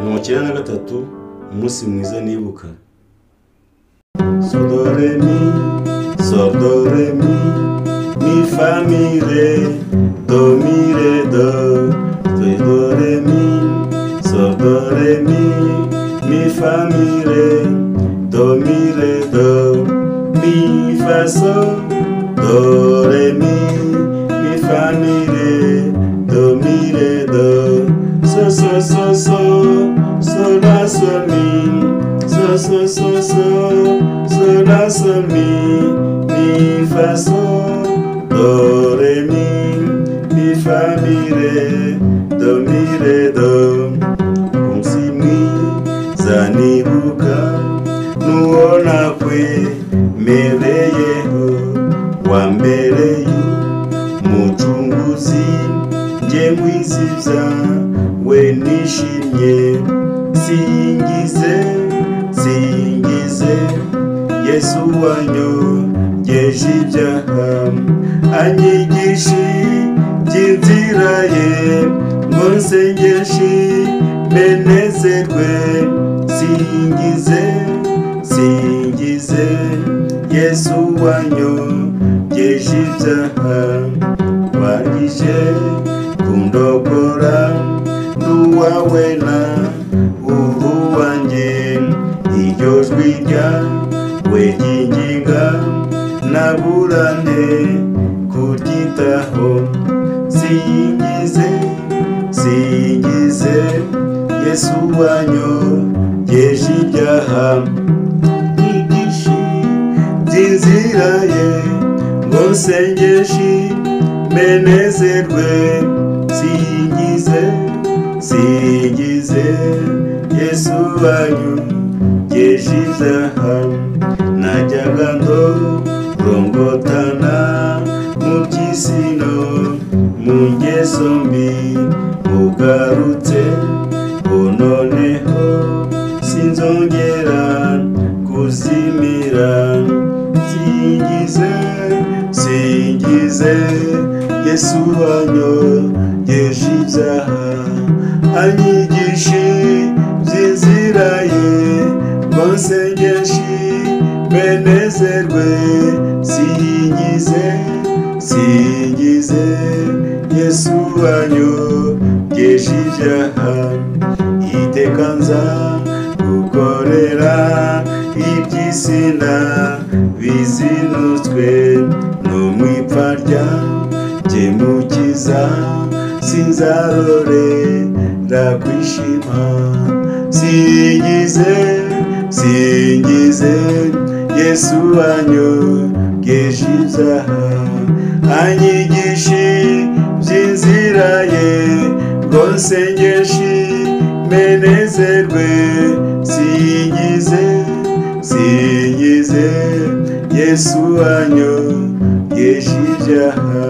1993 umunsi mwiza nibuka. So do re mi, so do re mi, mi fa mi re, do mi re do. So do re mi, so do re mi, mi fa mi re, do mi re do. Mi fa so, do re mi, mi fa mi re, do mi re do. So so so so, so la so mi, so so so so la so mi fa so, do re mi fa mi re, do mi re do. Umunsi mwiza nibuka nuwona kwe mereyeho wambereye umucunguzi nje nkwiziza we nishimye. Singize Yesu wanyogeje ibyaha, anyigisha iby'inzira ye ngo nsengeshe menezerwe. Singize Yesu wanyogeje ibyaha, warije kundokora nduwawe na ubu wanjye. Iryo jwi ryawe ryinginga naburane kuryitaho. Singize Yesu wanyogeje ibyaha, nyigisha iby'inzira ye ngo nsengeshe menezerwe. Singize Yesu wanyogeje ibyaha, najyaga ndorongotana mu by'isi no mu ngeso mbi, ugarutse noneho sinzongera kuzimira. Singize Yesu wanyogeje ibyaha, anyigisha iby'inzira ye ngo nsengeshe menezerwe. Singize Yesu wanyogeje ibyaha, iteka nza gukorera iby'isi bizinutswe no mu ipfa ryanjye mukiza. Sinzarorera kwishima. Singize Yesu wanyogeje ibyaha, anyigisha iby'inzira ye ngo nsengeshe menezerwe. Singize Yesu wanyogeje ibyaha.